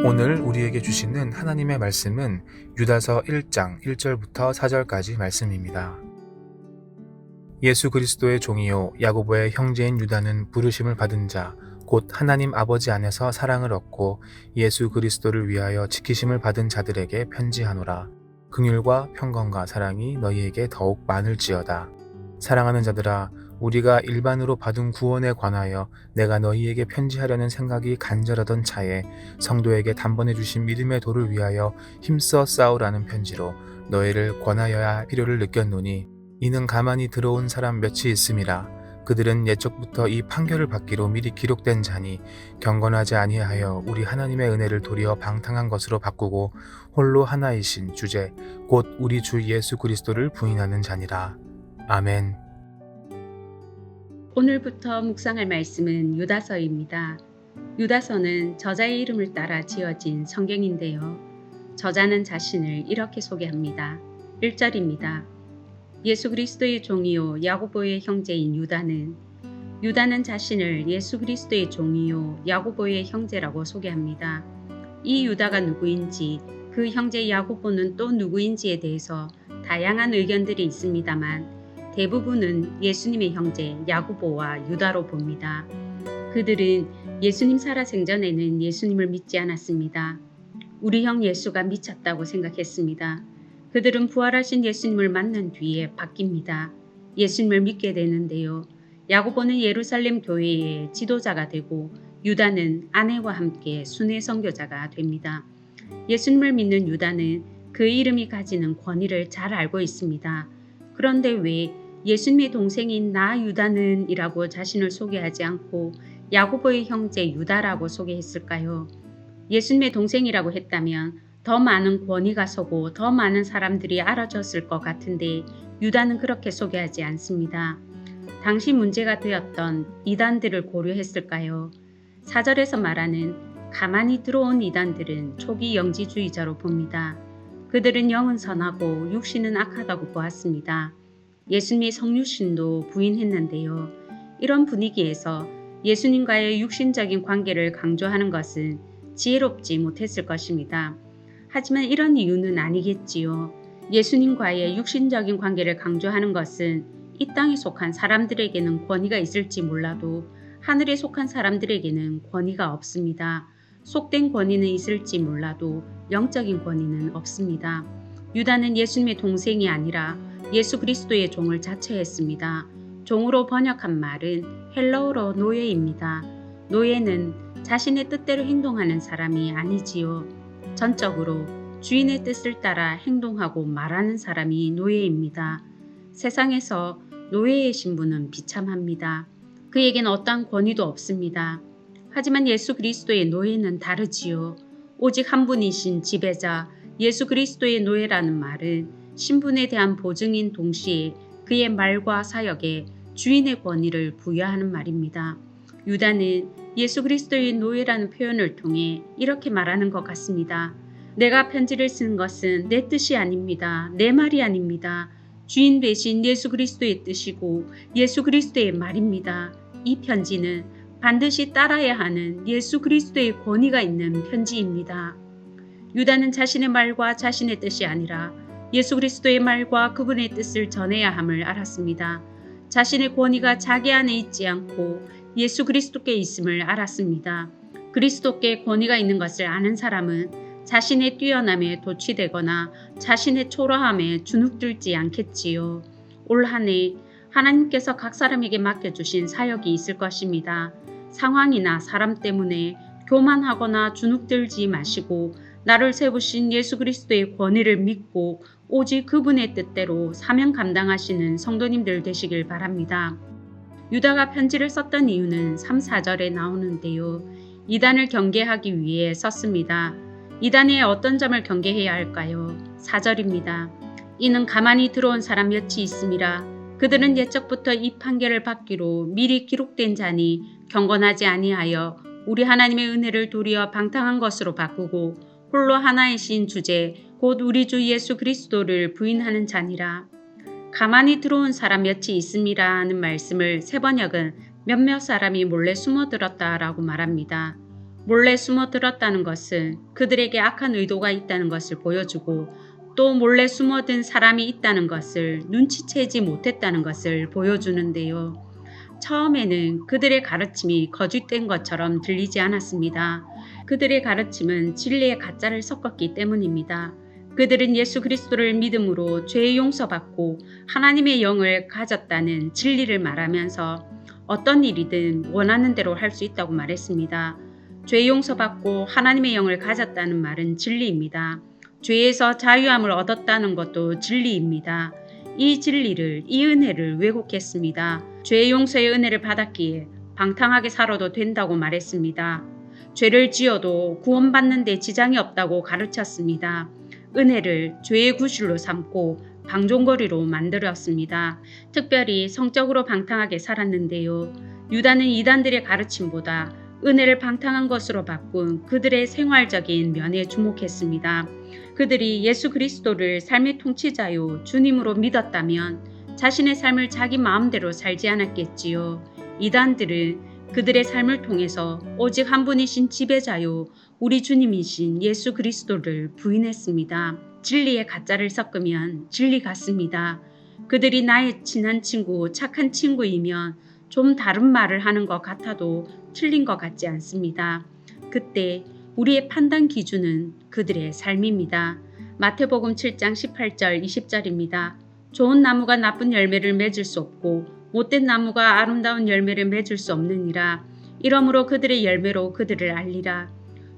오늘 우리에게 주시는 하나님의 말씀은 유다서 1장 1절부터 4절까지 말씀입니다. 예수 그리스도의 종이요 야고보의 형제인 유다는 부르심을 받은 자 곧 하나님 아버지 안에서 사랑을 얻고 예수 그리스도를 위하여 지키심을 받은 자들에게 편지하노라. 긍휼과 평강과 사랑이 너희에게 더욱 많을지어다. 사랑하는 자들아, 우리가 일반으로 받은 구원에 관하여 내가 너희에게 편지하려는 생각이 간절하던 차에 성도에게 단번에 주신 믿음의 도를 위하여 힘써 싸우라는 편지로 너희를 권하여야 할 필요를 느꼈노니, 이는 가만히 들어온 사람 몇이 있음이라. 그들은 옛적부터 이 판결을 받기로 미리 기록된 자니 경건하지 아니하여 우리 하나님의 은혜를 도리어 방탕한 것으로 바꾸고 홀로 하나이신 주제 곧 우리 주 예수 그리스도를 부인하는 자니라. 아멘. 오늘부터 묵상할 말씀은 유다서입니다. 유다서는 저자의 이름을 따라 지어진 성경인데요. 저자는 자신을 이렇게 소개합니다. 1절입니다. 예수 그리스도의 종이요 야고보의 형제인 유다는 자신을 예수 그리스도의 종이요 야고보의 형제라고 소개합니다. 이 유다가 누구인지, 그 형제 야고보는 또 누구인지에 대해서 다양한 의견들이 있습니다만 대부분은 예수님의 형제 야고보와 유다로 봅니다. 그들은 예수님 살아생전에는 예수님을 믿지 않았습니다. 우리 형 예수가 미쳤다고 생각했습니다. 그들은 부활하신 예수님을 만난 뒤에 바뀝니다. 예수님을 믿게 되는데요. 야고보는 예루살렘 교회의 지도자가 되고 유다는 아내와 함께 순회 선교자가 됩니다. 예수님을 믿는 유다는 그의 이름이 가지는 권위를 잘 알고 있습니다. 그런데 왜 예수님의 동생인 나 유다는 이라고 자신을 소개하지 않고 야고보의 형제 유다라고 소개했을까요? 예수님의 동생이라고 했다면 더 많은 권위가 서고 더 많은 사람들이 알아줬을 것 같은데 유다는 그렇게 소개하지 않습니다. 당시 문제가 되었던 이단들을 고려했을까요? 4절에서 말하는 가만히 들어온 이단들은 초기 영지주의자로 봅니다. 그들은 영은 선하고 육신은 악하다고 보았습니다. 예수님의 성육신도 부인했는데요. 이런 분위기에서 예수님과의 육신적인 관계를 강조하는 것은 지혜롭지 못했을 것입니다. 하지만 이런 이유는 아니겠지요. 예수님과의 육신적인 관계를 강조하는 것은 이 땅에 속한 사람들에게는 권위가 있을지 몰라도 하늘에 속한 사람들에게는 권위가 없습니다. 속된 권위는 있을지 몰라도 영적인 권위는 없습니다. 유다는 예수님의 동생이 아니라 예수 그리스도의 종을 자처했습니다. 종으로 번역한 말은 헬라어로 노예입니다. 노예는 자신의 뜻대로 행동하는 사람이 아니지요. 전적으로 주인의 뜻을 따라 행동하고 말하는 사람이 노예입니다. 세상에서 노예의 신분은 비참합니다. 그에겐 어떠한 권위도 없습니다. 하지만 예수 그리스도의 노예는 다르지요. 오직 한 분이신 지배자 예수 그리스도의 노예라는 말은 신분에 대한 보증인 동시에 그의 말과 사역에 주인의 권위를 부여하는 말입니다. 유다는 예수 그리스도의 노예라는 표현을 통해 이렇게 말하는 것 같습니다. 내가 편지를 쓴 것은 내 뜻이 아닙니다. 내 말이 아닙니다. 주인 되신 예수 그리스도의 뜻이고 예수 그리스도의 말입니다. 이 편지는 반드시 따라야 하는 예수 그리스도의 권위가 있는 편지입니다. 유다는 자신의 말과 자신의 뜻이 아니라 예수 그리스도의 말과 그분의 뜻을 전해야 함을 알았습니다. 자신의 권위가 자기 안에 있지 않고 예수 그리스도께 있음을 알았습니다. 그리스도께 권위가 있는 것을 아는 사람은 자신의 뛰어남에 도취되거나 자신의 초라함에 주눅들지 않겠지요. 올 한 해 하나님께서 각 사람에게 맡겨주신 사역이 있을 것입니다. 상황이나 사람 때문에 교만하거나 주눅들지 마시고 나를 세우신 예수 그리스도의 권위를 믿고 오직 그분의 뜻대로 사명 감당하시는 성도님들 되시길 바랍니다. 유다가 편지를 썼던 이유는 3, 4절에 나오는데요. 이단을 경계하기 위해 썼습니다. 이단의 어떤 점을 경계해야 할까요? 4절입니다. 이는 가만히 들어온 사람 몇이 있음이라. 그들은 옛적부터 이 판결을 받기로 미리 기록된 자니 경건하지 아니하여 우리 하나님의 은혜를 도리어 방탕한 것으로 바꾸고 홀로 하나이신 주제 곧 우리 주 예수 그리스도를 부인하는 자니라. 가만히 들어온 사람 몇이 있음이라 하는 말씀을 세번역은 몇몇 사람이 몰래 숨어들었다라고 말합니다. 몰래 숨어들었다는 것은 그들에게 악한 의도가 있다는 것을 보여주고 또 몰래 숨어든 사람이 있다는 것을 눈치채지 못했다는 것을 보여주는데요. 처음에는 그들의 가르침이 거짓된 것처럼 들리지 않았습니다. 그들의 가르침은 진리의 가짜를 섞었기 때문입니다. 그들은 예수 그리스도를 믿음으로 죄 용서받고 하나님의 영을 가졌다는 진리를 말하면서 어떤 일이든 원하는 대로 할 수 있다고 말했습니다. 죄 용서받고 하나님의 영을 가졌다는 말은 진리입니다. 죄에서 자유함을 얻었다는 것도 진리입니다. 이 진리를, 이 은혜를 왜곡했습니다. 죄 용서의 은혜를 받았기에 방탕하게 살아도 된다고 말했습니다. 죄를 지어도 구원받는 데 지장이 없다고 가르쳤습니다. 은혜를 죄의 구실로 삼고 방종거리로 만들었습니다. 특별히 성적으로 방탕하게 살았는데요. 유다는 이단들의 가르침보다 은혜를 방탕한 것으로 바꾼 그들의 생활적인 면에 주목했습니다. 그들이 예수 그리스도를 삶의 통치자요 주님으로 믿었다면 자신의 삶을 자기 마음대로 살지 않았겠지요. 이단들은 그들의 삶을 통해서 오직 한 분이신 지배자요 우리 주님이신 예수 그리스도를 부인했습니다. 진리의 가짜를 섞으면 진리 같습니다. 그들이 나의 친한 친구, 착한 친구이면 좀 다른 말을 하는 것 같아도 틀린 것 같지 않습니다. 그때 우리의 판단 기준은 그들의 삶입니다. 마태복음 7장 18절 20절입니다. 좋은 나무가 나쁜 열매를 맺을 수 없고 못된 나무가 아름다운 열매를 맺을 수 없느니라. 이러므로 그들의 열매로 그들을 알리라.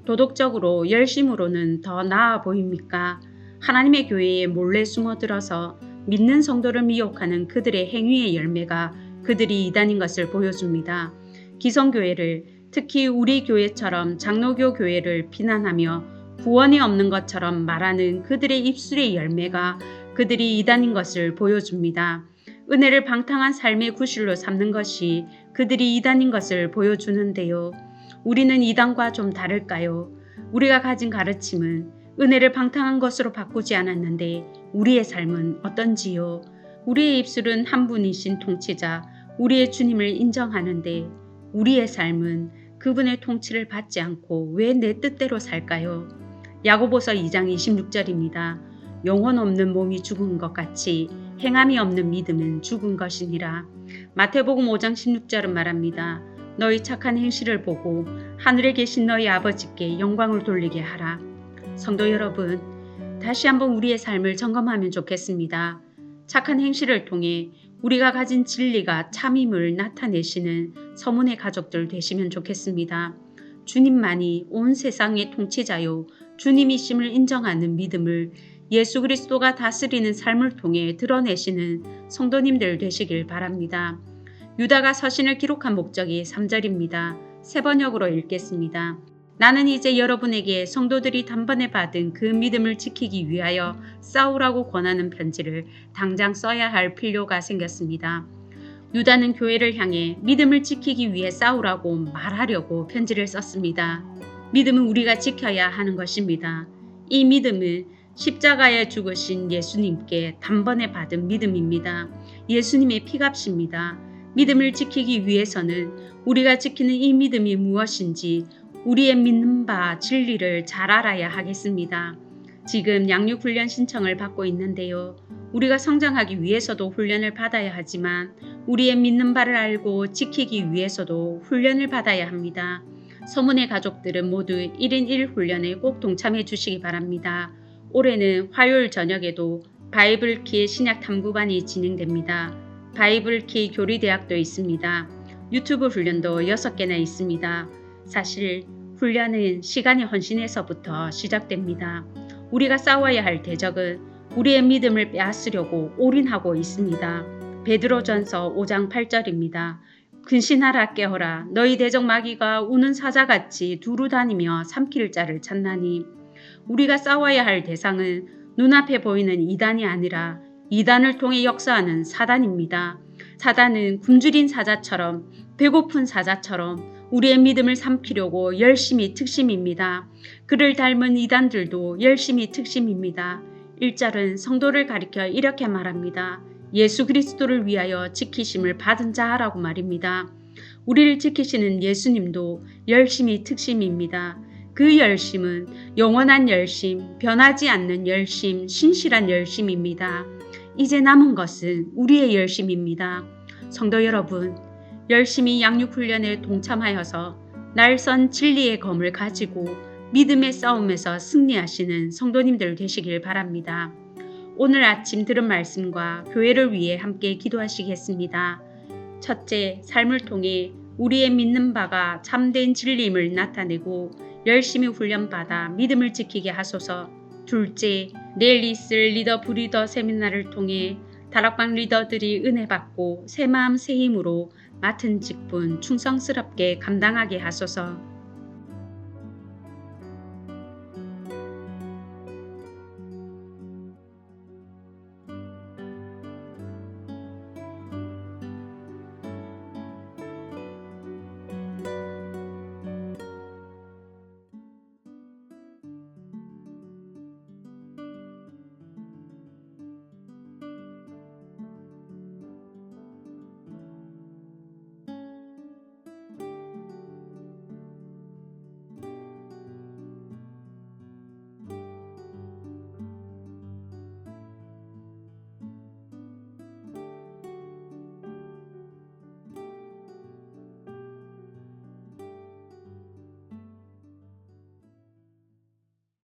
도덕적으로 열심으로는 더 나아 보입니까? 하나님의 교회에 몰래 숨어들어서 믿는 성도를 미혹하는 그들의 행위의 열매가 그들이 이단인 것을 보여줍니다. 기성교회를, 특히 우리 교회처럼 장로교 교회를 비난하며 구원이 없는 것처럼 말하는 그들의 입술의 열매가 그들이 이단인 것을 보여줍니다. 은혜를 방탕한 삶의 구실로 삼는 것이 그들이 이단인 것을 보여주는데요. 우리는 이단과 좀 다를까요? 우리가 가진 가르침은 은혜를 방탕한 것으로 바꾸지 않았는데 우리의 삶은 어떤지요? 우리의 입술은 한 분이신 통치자, 우리의 주님을 인정하는데 우리의 삶은 그분의 통치를 받지 않고 왜 내 뜻대로 살까요? 야고보서 2장 26절입니다. 영혼 없는 몸이 죽은 것 같이 행함이 없는 믿음은 죽은 것이니라. 마태복음 5장 16절은 말합니다. 너희 착한 행실을 보고 하늘에 계신 너희 아버지께 영광을 돌리게 하라. 성도 여러분, 다시 한번 우리의 삶을 점검하면 좋겠습니다. 착한 행실을 통해 우리가 가진 진리가 참임을 나타내시는 서문의 가족들 되시면 좋겠습니다. 주님만이 온 세상의 통치자요 주님이심을 인정하는 믿음을 예수 그리스도가 다스리는 삶을 통해 드러내시는 성도님들 되시길 바랍니다. 유다가 서신을 기록한 목적이 3절입니다. 세 번역으로 읽겠습니다. 나는 이제 여러분에게 성도들이 단번에 받은 그 믿음을 지키기 위하여 싸우라고 권하는 편지를 당장 써야 할 필요가 생겼습니다. 유다는 교회를 향해 믿음을 지키기 위해 싸우라고 말하려고 편지를 썼습니다. 믿음은 우리가 지켜야 하는 것입니다. 이 믿음은 십자가에 죽으신 예수님께 단번에 받은 믿음입니다. 예수님의 피값입니다. 믿음을 지키기 위해서는 우리가 지키는 이 믿음이 무엇인지 우리의 믿는 바 진리를 잘 알아야 하겠습니다. 지금 양육훈련 신청을 받고 있는데요. 우리가 성장하기 위해서도 훈련을 받아야 하지만 우리의 믿는 바를 알고 지키기 위해서도 훈련을 받아야 합니다. 서문의 가족들은 모두 1인 1 훈련에 꼭 동참해 주시기 바랍니다. 올해는 화요일 저녁에도 바이블키 신약 탐구반이 진행됩니다. 바이블키 교리대학도 있습니다. 유튜브 훈련도 6개나 있습니다. 사실 훈련은 시간이 헌신해서부터 시작됩니다. 우리가 싸워야 할 대적은 우리의 믿음을 빼앗으려고 올인하고 있습니다. 베드로전서 5장 8절입니다. 근신하라 깨어라 너희 대적 마귀가 우는 사자같이 두루 다니며 삼킬 자를 찾나니. 우리가 싸워야 할 대상은 눈앞에 보이는 이단이 아니라 이단을 통해 역사하는 사단입니다. 사단은 굶주린 사자처럼 배고픈 사자처럼 우리의 믿음을 삼키려고 열심히 특심입니다. 그를 닮은 이단들도 열심히 특심입니다. 1절은 성도를 가리켜 이렇게 말합니다. 예수 그리스도를 위하여 지키심을 받은 자라고 말입니다. 우리를 지키시는 예수님도 열심이 특심입니다. 그 열심은 영원한 열심, 변하지 않는 열심, 신실한 열심입니다. 이제 남은 것은 우리의 열심입니다. 성도 여러분, 열심히 양육훈련에 동참하여서 날선 진리의 검을 가지고 믿음의 싸움에서 승리하시는 성도님들 되시길 바랍니다. 오늘 아침 들은 말씀과 교회를 위해 함께 기도하시겠습니다. 첫째, 삶을 통해 우리의 믿는 바가 참된 진리임을 나타내고 열심히 훈련받아 믿음을 지키게 하소서. 둘째, 내일 있을 리더 브리더 세미나를 통해 다락방 리더들이 은혜 받고 새 마음 새 힘으로 맡은 직분 충성스럽게 감당하게 하소서.